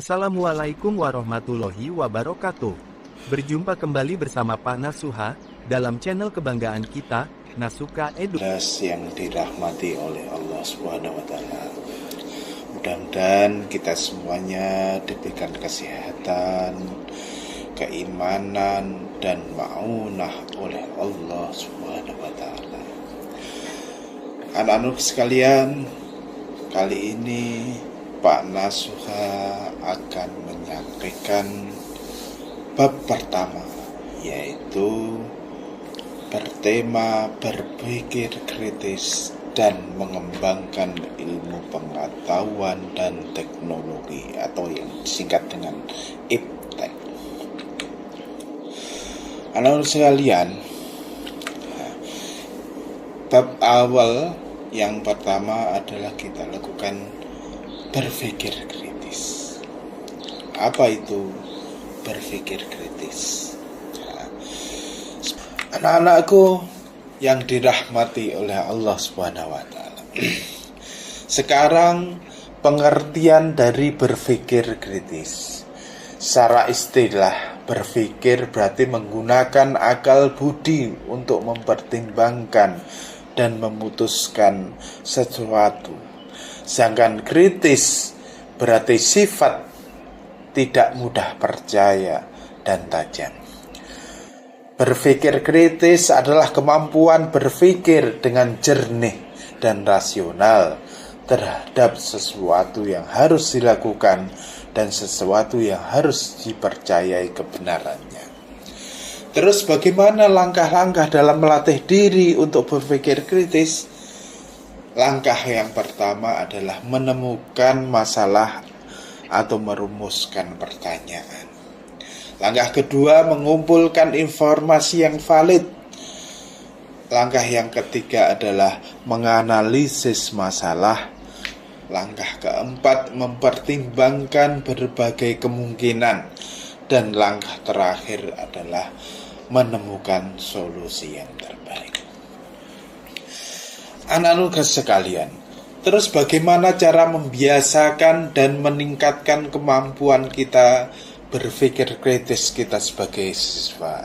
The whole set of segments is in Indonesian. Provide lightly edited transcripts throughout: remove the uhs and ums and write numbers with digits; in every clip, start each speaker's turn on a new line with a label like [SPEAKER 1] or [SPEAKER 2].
[SPEAKER 1] Assalamualaikum warahmatullahi wabarakatuh. Berjumpa kembali bersama Pak Nasuha dalam channel kebanggaan kita, Nasuka Edu.
[SPEAKER 2] Yang dirahmati oleh Allah Subhanahu wa taala. Mudah-mudahan kita semuanya diberikan kesehatan, keimanan dan maunah oleh Allah Subhanahu wa taala. Anak-anak sekalian, kali ini Pak Nasuha akan menyampaikan bab pertama, yaitu bertema berpikir kritis dan mengembangkan ilmu pengetahuan dan teknologi, atau yang disingkat dengan IPTEK. Anak-anak sekalian, bab awal yang pertama adalah kita lakukan berpikir kritis. Apa itu berpikir kritis? Anak-anakku yang dirahmati oleh Allah Subhanahu wa taala. Sekarang pengertian dari berpikir kritis. Secara istilah, berpikir berarti menggunakan akal budi untuk mempertimbangkan dan memutuskan sesuatu. Sedangkan kritis berarti sifat tidak mudah percaya dan tajam. Berpikir kritis adalah kemampuan berpikir dengan jernih dan rasional terhadap sesuatu yang harus dilakukan dan sesuatu yang harus dipercayai kebenarannya. Terus bagaimana langkah-langkah dalam melatih diri untuk berpikir kritis? Langkah yang pertama adalah menemukan masalah atau merumuskan pertanyaan. Langkah kedua, mengumpulkan informasi yang valid. Langkah yang ketiga adalah menganalisis masalah. Langkah keempat, mempertimbangkan berbagai kemungkinan. Dan langkah terakhir adalah menemukan solusi yang terbaik. Anak-anak sekalian, terus bagaimana cara membiasakan dan meningkatkan kemampuan kita berpikir kritis kita sebagai siswa?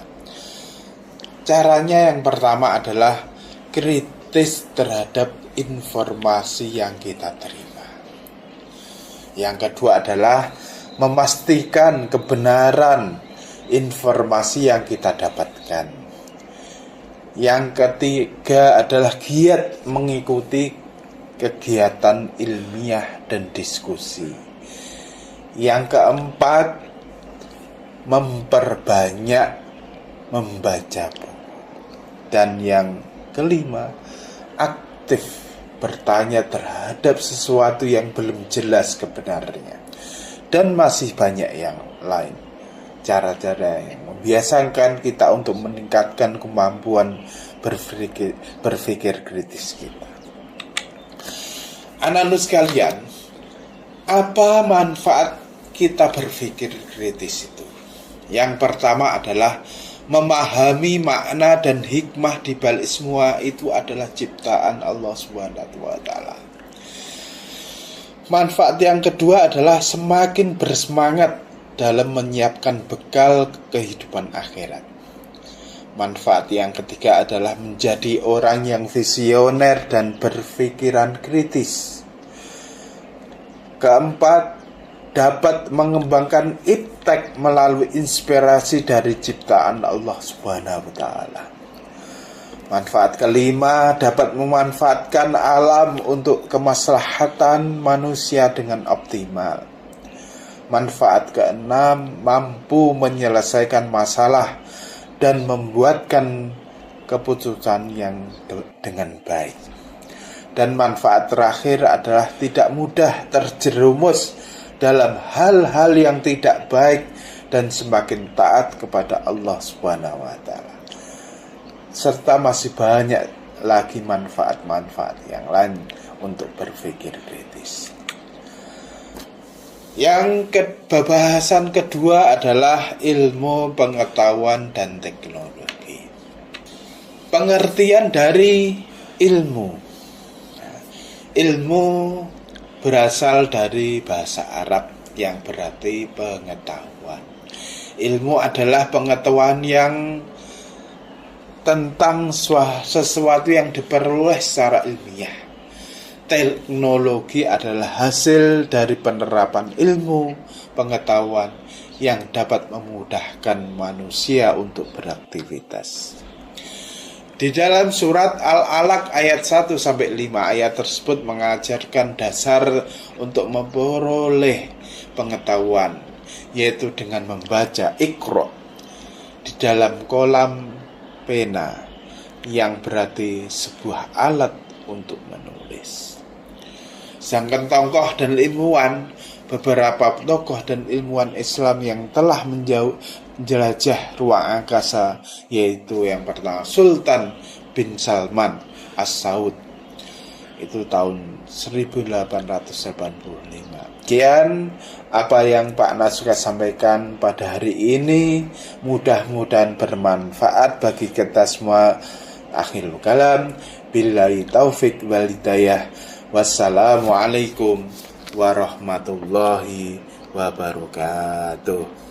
[SPEAKER 2] Caranya yang pertama adalah kritis terhadap informasi yang kita terima. Yang kedua adalah memastikan kebenaran informasi yang kita dapatkan. Yang ketiga adalah giat mengikuti kegiatan ilmiah dan diskusi. Yang keempat, memperbanyak membaca buku. Dan yang kelima, aktif bertanya terhadap sesuatu yang belum jelas kebenarannya. Dan masih banyak yang lain. Cara-cara yang membiasakan kita untuk meningkatkan kemampuan berpikir kritis kita. Anak-anak sekalian, apa manfaat kita berpikir kritis itu? Yang pertama adalah memahami makna dan hikmah di balik semua itu adalah ciptaan Allah Subhanahu wa taala. Manfaat yang kedua adalah semakin bersemangat dalam menyiapkan bekal kehidupan akhirat. Manfaat yang ketiga adalah menjadi orang yang visioner dan berpikiran kritis. Keempat, dapat mengembangkan IPTEK melalui inspirasi dari ciptaan Allah Subhanahu wa taala. Manfaat kelima, dapat memanfaatkan alam untuk kemaslahatan manusia dengan optimal. Manfaat keenam, mampu menyelesaikan masalah dan membuatkan keputusan yang dengan baik. Dan manfaat terakhir adalah tidak mudah terjerumus dalam hal-hal yang tidak baik dan semakin taat kepada Allah Subhanahu wa taala. Serta masih banyak lagi manfaat-manfaat yang lain untuk berpikir kritis. Yang pembahasan kedua adalah ilmu pengetahuan dan teknologi. Pengertian dari ilmu. Ilmu berasal dari bahasa Arab yang berarti pengetahuan. Ilmu adalah pengetahuan yang tentang sesuatu yang diperoleh secara ilmiah. Teknologi adalah hasil dari penerapan ilmu pengetahuan yang dapat memudahkan manusia untuk beraktivitas. Di dalam surat Al-Alaq ayat 1-5, ayat tersebut mengajarkan dasar untuk memperoleh pengetahuan, yaitu dengan membaca Iqra di dalam kolam pena, yang berarti sebuah alat untuk menulis. Sedangkan tokoh dan ilmuwan, beberapa tokoh dan ilmuwan Islam yang telah menjelajah ruang angkasa, yaitu yang pertama Sultan bin Salman As-Saud, itu tahun 1885. Sekian apa yang Pak Nasuka sampaikan pada hari ini, mudah-mudahan bermanfaat bagi kita semua. Akhirul kalam, billahi taufik wal hidayah. Wassalamualaikum warahmatullahi wabarakatuh.